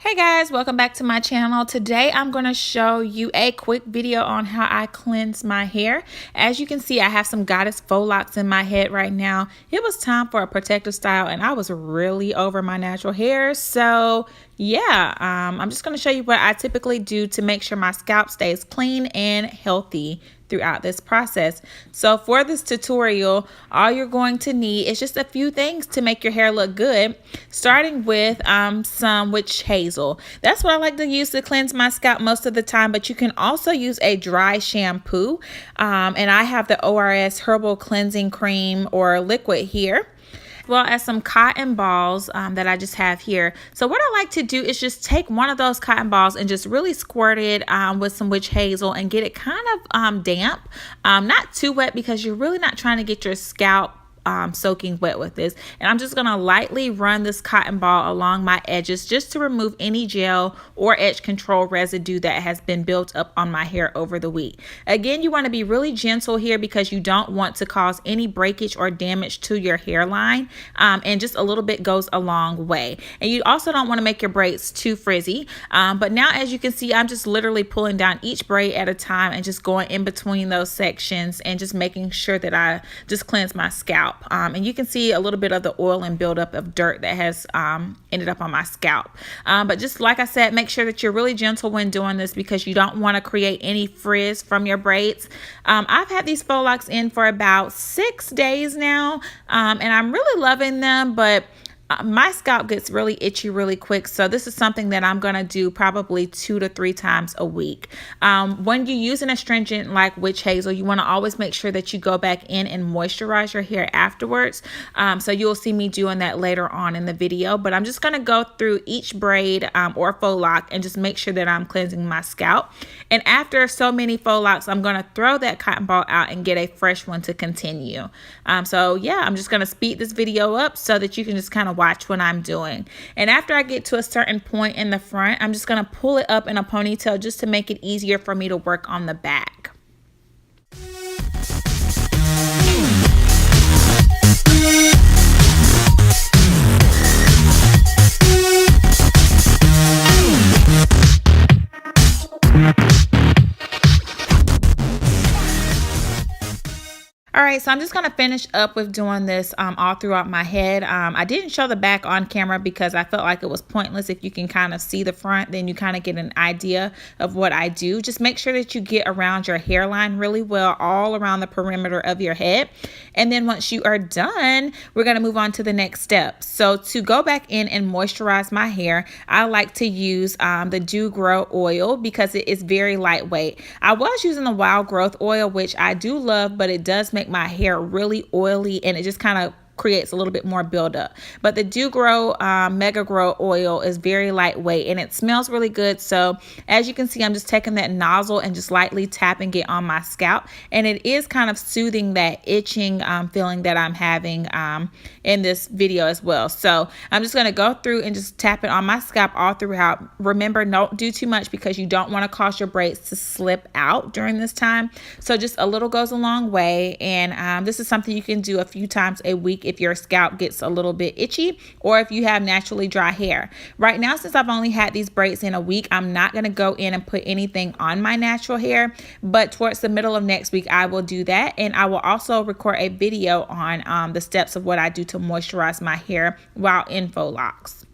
Hey guys, welcome back to my channel. Today I'm going to show you a quick video on how I cleanse my hair. As you can see, I have some goddess faux locks in my head right now. It was time for a protective style and I was really over my natural hair. So yeah, I'm just going to show you what I typically do to make sure my scalp stays clean and healthy throughout this process. So for this tutorial, all you're going to need is just a few things to make your hair look good, starting with some witch hazel. That's what I like to use to cleanse my scalp most of the time, but you can also use a dry shampoo. And I have the ORS Herbal Cleansing Cream or liquid here, as well as some cotton balls that I just have here. So what I like to do is just take one of those cotton balls and just really squirt it with some witch hazel and get it kind of damp, not too wet, because you're really not trying to get your scalp soaking wet with this. And I'm just gonna lightly run this cotton ball along my edges just to remove any gel or edge control residue that has been built up on my hair over the week. Again, you want to be really gentle here because you don't want to cause any breakage or damage to your hairline, and just a little bit goes a long way. And you also don't want to make your braids too frizzy, but now as you can see, I'm just literally pulling down each braid at a time and just going in between those sections and just making sure that I just cleanse my scalp. And you can see a little bit of the oil and buildup of dirt that has ended up on my scalp. But just like I said, make sure that you're really gentle when doing this because you don't want to create any frizz from your braids. I've had these faux locks in for about 6 days now, and I'm really loving them, but my scalp gets really itchy really quick, so this is something that I'm going to do probably 2 to 3 times a week. When you use an astringent like witch hazel, you want to always make sure that you go back in and moisturize your hair afterwards. So you'll see me doing that later on in the video, but I'm just going to go through each braid or faux lock and just make sure that I'm cleansing my scalp. And after so many faux locks, I'm going to throw that cotton ball out and get a fresh one to continue. So yeah, I'm just going to speed this video up so that you can just kind of watch what I'm doing. And after I get to a certain point in the front, I'm just going to pull it up in a ponytail just to make it easier for me to work on the back. All right, so I'm just going to finish up with doing this all throughout my head. I didn't show the back on camera because I felt like it was pointless. If you can kind of see the front, then you kind of get an idea of what I do. Just make sure that you get around your hairline really well, all around the perimeter of your head. And then once you are done, we're going to move on to the next step. So to go back in and moisturize my hair, I like to use the Dew Grow oil because it is very lightweight. I was using the Wild Growth oil, which I do love, but it does make my hair really oily and it just kind of creates a little bit more buildup. But the Dew Grow Mega Grow oil is very lightweight and it smells really good. So as you can see, I'm just taking that nozzle and just lightly tapping it on my scalp, and it is kind of soothing that itching feeling that I'm having in this video as well. So I'm just going to go through and just tap it on my scalp all throughout. Remember, don't do too much because you don't want to cause your braids to slip out during this time. So just a little goes a long way, and this is something you can do a few times a week if your scalp gets a little bit itchy or if you have naturally dry hair. Right now, since I've only had these braids in a week, I'm not going to go in and put anything on my natural hair, but towards the middle of next week I will do that, and I will also record a video on the steps of what I do to moisturize my hair while in faux locks.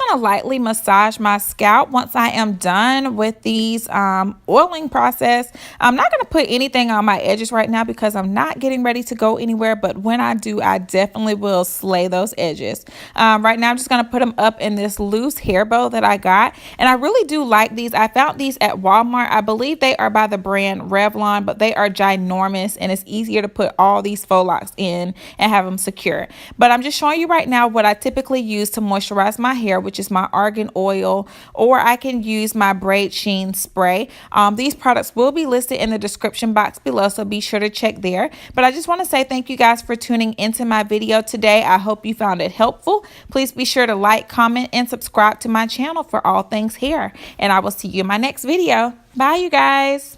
going to lightly massage my scalp once I am done with these oiling process. I'm not going to put anything on my edges right now because I'm not getting ready to go anywhere, but when I do, I definitely will slay those edges. Right now I'm just going to put them up in this loose hair bow that I got, and I really do like these. I found these at Walmart. I believe they are by the brand Revlon, but they are ginormous and it's easier to put all these faux locks in and have them secure. But I'm just showing you right now what I typically use to moisturize my hair, which is my argan oil, or I can use my Braid Sheen spray. These products will be listed in the description box below, so be sure to check there. But I just want to say thank you guys for tuning into my video today. I hope you found it helpful. Please be sure to like, comment, and subscribe to my channel for all things hair. And I will see you in my next video. Bye, you guys.